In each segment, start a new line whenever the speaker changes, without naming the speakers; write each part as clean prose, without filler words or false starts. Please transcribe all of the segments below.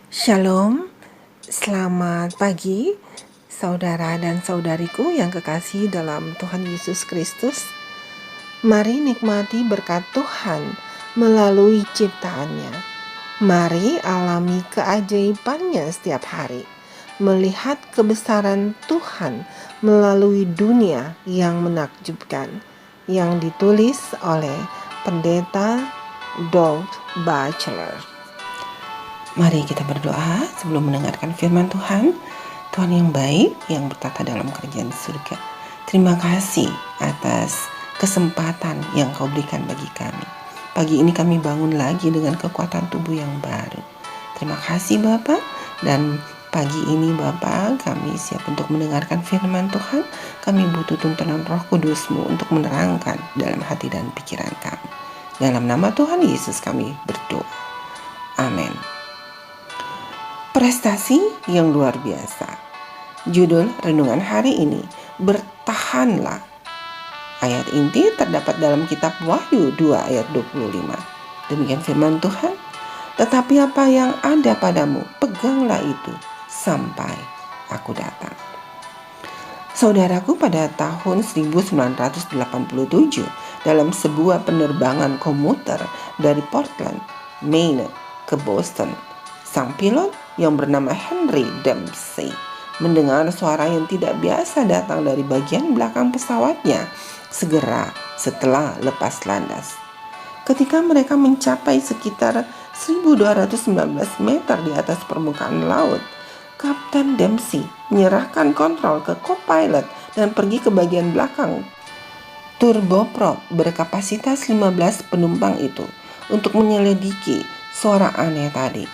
Shalom, selamat pagi saudara dan saudariku yang kekasih dalam Tuhan Yesus Kristus. Mari nikmati berkat Tuhan melalui ciptaannya. Mari alami keajaibannya setiap hari. Melihat kebesaran Tuhan melalui dunia yang menakjubkan. Yang ditulis oleh Pendeta Doug Batchelor. Mari kita berdoa sebelum mendengarkan firman Tuhan. Tuhan yang baik, yang bertata dalam kerajaan surga, terima kasih atas kesempatan yang Kau berikan bagi kami. Pagi ini kami bangun lagi dengan kekuatan tubuh yang baru. Terima kasih Bapa, dan pagi ini Bapa, kami siap untuk mendengarkan firman Tuhan. Kami butuh tuntunan Roh Kudus-Mu untuk menerangkan dalam hati dan pikiran kami. Dalam nama Tuhan Yesus kami berdoa. Amin. Prestasi yang luar biasa. Judul renungan hari ini, bertahanlah. Ayat inti terdapat dalam kitab Wahyu 2 ayat 25. Demikian firman Tuhan. Tetapi apa yang ada padamu, peganglah itu sampai aku datang. Saudaraku, pada tahun 1987 dalam sebuah penerbangan komuter dari Portland, Maine ke Boston, sang pilot yang bernama Henry Dempsey mendengar suara yang tidak biasa datang dari bagian belakang pesawatnya segera setelah lepas landas. Ketika mereka mencapai sekitar 1219 meter di atas permukaan laut, Kapten Dempsey menyerahkan kontrol ke co-pilot dan pergi ke bagian belakang turboprop berkapasitas 15 penumpang itu untuk menyelidiki suara aneh tadi.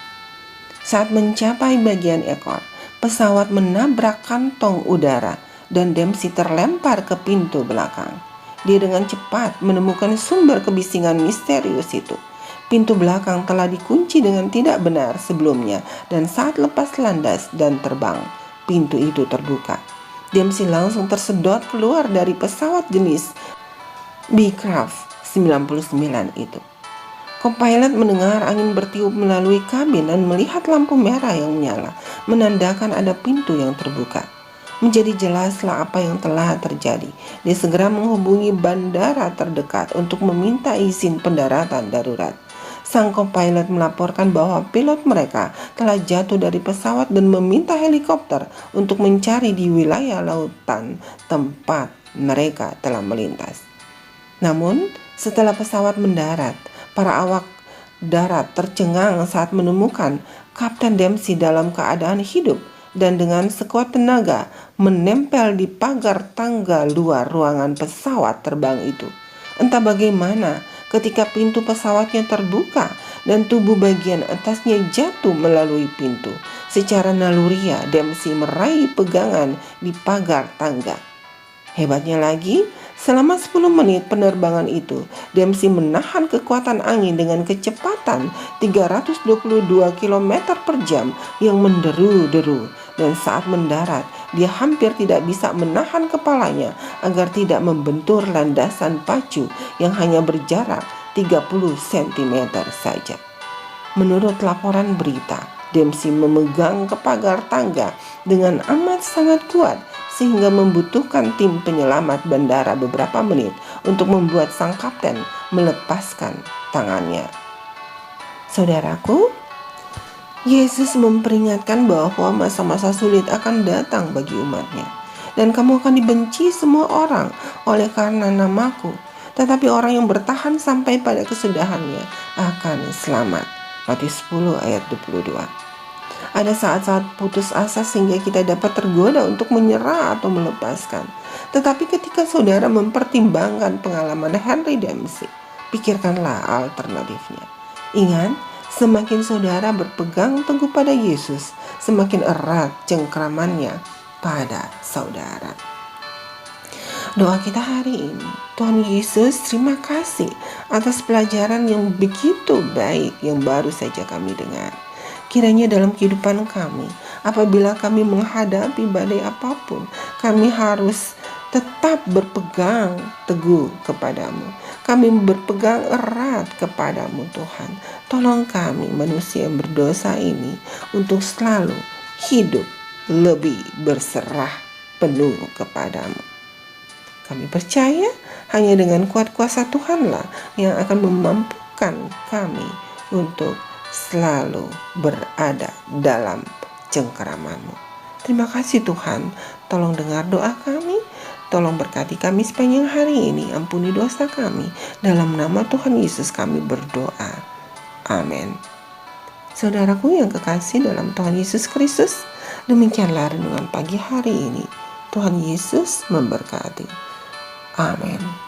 Saat mencapai bagian ekor, pesawat menabrak kantong udara dan Dempsey terlempar ke pintu belakang. Dia dengan cepat menemukan sumber kebisingan misterius itu. Pintu belakang telah dikunci dengan tidak benar sebelumnya, dan saat lepas landas dan terbang, pintu itu terbuka. Dempsey langsung tersedot keluar dari pesawat jenis Beechcraft 99 itu. Co-pilot mendengar angin bertiup melalui kabin dan melihat lampu merah yang menyala, menandakan ada pintu yang terbuka. Menjadi jelaslah apa yang telah terjadi. Dia segera menghubungi bandara terdekat untuk meminta izin pendaratan darurat. Sang co-pilot melaporkan bahwa pilot mereka telah jatuh dari pesawat dan meminta helikopter untuk mencari di wilayah lautan tempat mereka telah melintas. Namun, setelah pesawat mendarat, para awak darat tercengang saat menemukan Kapten Dempsey dalam keadaan hidup dan dengan sekuat tenaga menempel di pagar tangga luar ruangan pesawat terbang itu. Entah bagaimana, ketika pintu pesawatnya terbuka dan tubuh bagian atasnya jatuh melalui pintu, secara naluriah Dempsey meraih pegangan di pagar tangga. Hebatnya lagi, selama 10 menit penerbangan itu, Dempsey menahan kekuatan angin dengan kecepatan 322 km per jam yang menderu-deru. Dan saat mendarat, dia hampir tidak bisa menahan kepalanya agar tidak membentur landasan pacu yang hanya berjarak 30 cm saja. Menurut laporan berita, Dempsey memegang ke pagar tangga dengan amat sangat kuat sehingga membutuhkan tim penyelamat bandara beberapa menit untuk membuat sang kapten melepaskan tangannya. Saudaraku, Yesus memperingatkan bahwa masa-masa sulit akan datang bagi umatnya, dan kamu akan dibenci semua orang oleh karena namaku, tetapi orang yang bertahan sampai pada kesudahannya akan selamat. Matius 10 ayat 22. Ada saat-saat putus asa sehingga kita dapat tergoda untuk menyerah atau melepaskan. Tetapi ketika saudara mempertimbangkan pengalaman Henry Dempsey, pikirkanlah alternatifnya. Ingat, semakin saudara berpegang teguh pada Yesus, semakin erat cengkramannya pada saudara. Doa kita hari ini, Tuhan Yesus, terima kasih atas pelajaran yang begitu baik yang baru saja kami dengar. Kiranya dalam kehidupan kami, apabila kami menghadapi badai apapun, kami harus tetap berpegang teguh kepadamu. Kami berpegang erat kepadamu Tuhan. Tolong kami manusia yang berdosa ini untuk selalu hidup lebih berserah penuh kepadamu. Kami percaya hanya dengan kuat kuasa Tuhanlah yang akan memampukan kami untuk selalu berada dalam cengkeraman-Mu. Terima kasih Tuhan, tolong dengar doa kami, tolong berkati kami sepanjang hari ini, ampuni dosa kami, dalam nama Tuhan Yesus kami berdoa. Amin. Saudaraku yang kekasih dalam Tuhan Yesus Kristus, demikianlah renungan pagi hari ini. Tuhan Yesus memberkati. Amin.